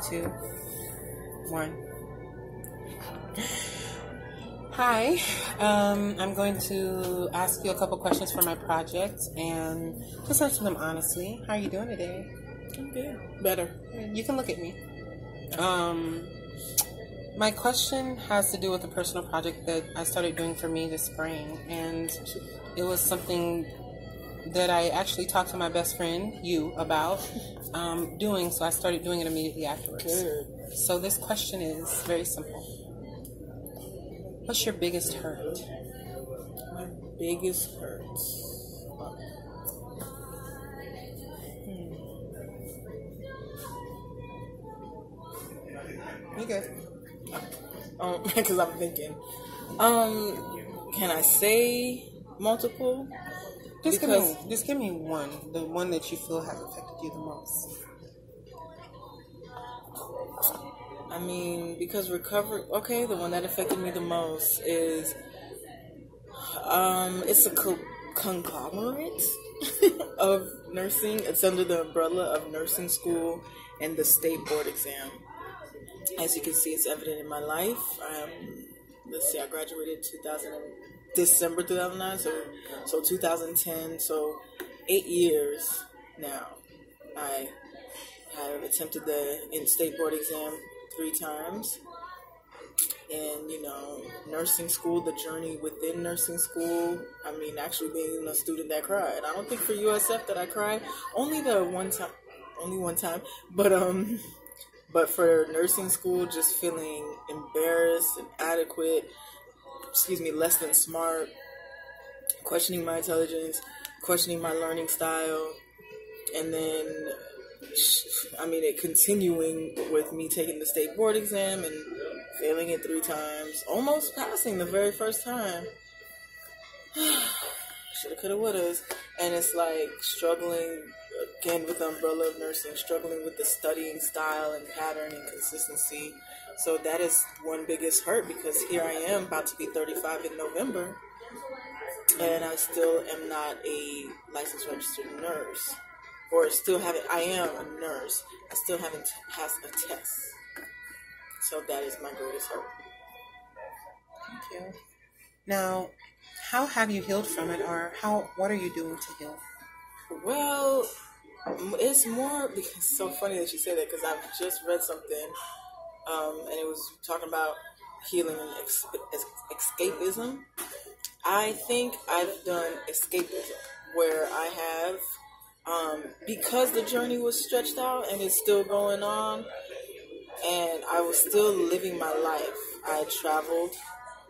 2, 1. Hi, I'm going to ask you a couple questions for my project and just answer them honestly. How are you doing today? I'm good. Better. You can look at me. My question has to do with a personal project that I started doing for me this spring, and it was something that I actually talked to my best friend, you, about doing, so I started doing it immediately afterwards. Good. So this question is very simple. What's your biggest hurt? My biggest hurt. You good? Because I'm thinking. Can I say multiple? Just give me one. The one that you feel has affected you the most. I mean, because recovery. Okay, the one that affected me the most is. It's a conglomerate of nursing. It's under the umbrella of nursing school and the state board exam. As you can see, it's evident in my life. Let's see, I graduated December 2009, so 2010, so 8 years now. I have attempted the state board exam 3 times. And, nursing school, the journey within nursing school, I mean, actually being a student that cried. I don't think for USF that I cried, only one time, but for nursing school, just feeling embarrassed, inadequate, less than smart, questioning my intelligence, questioning my learning style, and then, it continuing with me taking the state board exam and failing it 3 times, almost passing the very first time. Shoulda, coulda, wouldas. And it's like struggling again with the umbrella of nursing, struggling with the studying style and pattern and consistency. So that is one biggest hurt, because here I am about to be 35 in November, and I still am not a licensed registered nurse. I am a nurse. I still haven't passed a test. So that is my greatest hurt. Thank you. Now, how have you healed from it, or what are you doing to heal? Well, it's more, because it's so funny that you say that, because I've just read something, and it was talking about healing and escapism. I think I've done escapism, where I have, because the journey was stretched out and it's still going on, and I was still living my life. I traveled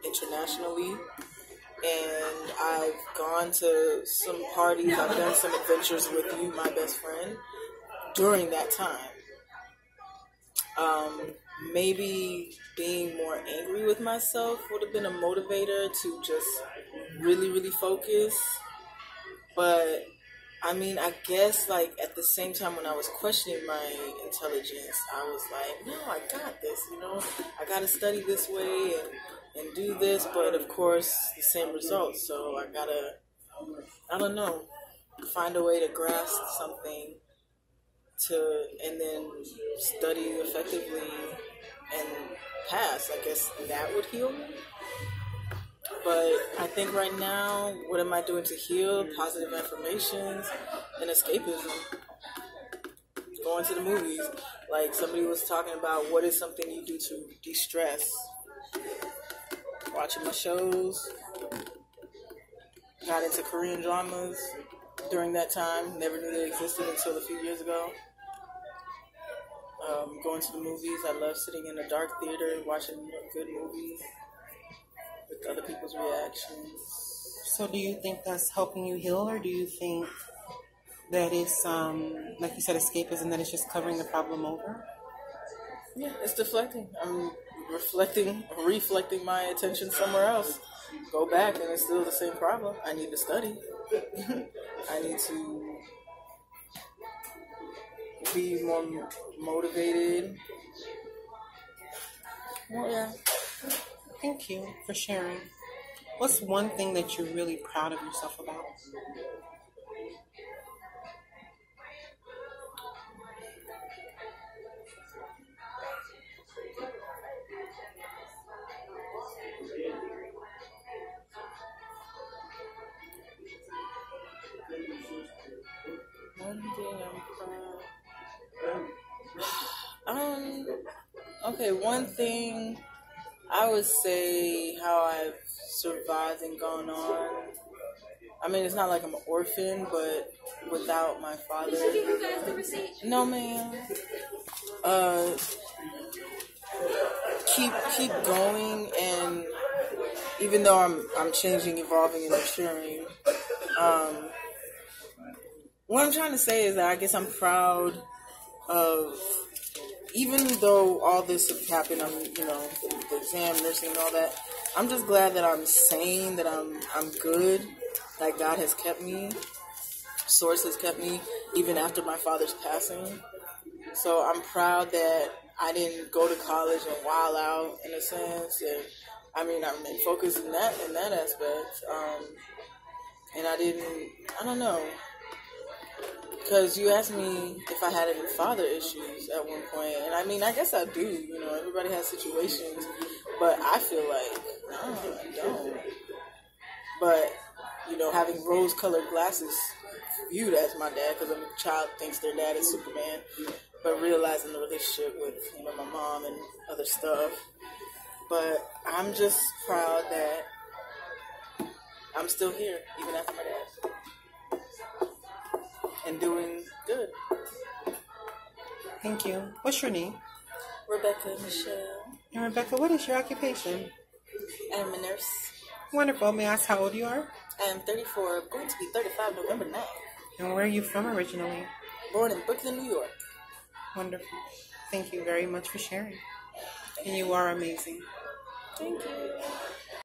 internationally, and I've gone to some parties. I've done some adventures with you, my best friend, during that time. Maybe being more angry with myself would have been a motivator to just really, really focus. But I guess, at the same time when I was questioning my intelligence, I was like, no, I got this, I got to study this way and do this, but of course, the same results. So I got to, find a way to grasp something and then study effectively and pass. I guess that would heal me. But I think right now, what am I doing to heal? Positive affirmations and escapism. Going to the movies. Like somebody was talking about, what is something you do to de-stress? Watching my shows. Got into Korean dramas during that time. Never knew they existed until a few years ago. Going to the movies. I love sitting in a dark theater and watching a good movie with other people's reactions. So do you think that's helping you heal, or do you think that it's, like you said, escapism, that it's just covering the problem over? Yeah, it's deflecting. I'm reflecting my attention somewhere else. Go back and it's still the same problem. I need to study. I need to be more motivated. Well, yeah. Thank you for sharing. What's one thing that you're really proud of yourself about? Okay, one thing I would say how I've survived and gone on. I mean, it's not like I'm an orphan, but without my father. No, ma'am. Keep going, and even though I'm changing, evolving, and maturing, what I'm trying to say is that I guess I'm proud of, even though all this happened, the exam, nursing, and all that. I'm just glad that I'm sane, that I'm good, that God has kept me, Source has kept me, even after my father's passing. So I'm proud that I didn't go to college and wild out in a sense, and I'm focused in that aspect. And I don't know. Because you asked me if I had any father issues at one point, and I guess I do. Everybody has situations, but I feel like, no, I don't. But, having rose-colored glasses viewed as my dad, because a child thinks their dad is Superman, but realizing the relationship with, my mom and other stuff. But I'm just proud that I'm still here, even after my dad. And doing good. Thank you. What's your name? Rebecca Michelle. And Rebecca, what is your occupation? I'm a nurse. Wonderful. May I ask how old you are? I am 34, going to be 35 November 9th. And where are you from originally? Born in Brooklyn, New York. Wonderful. Thank you very much for sharing. And you are amazing. Thank you.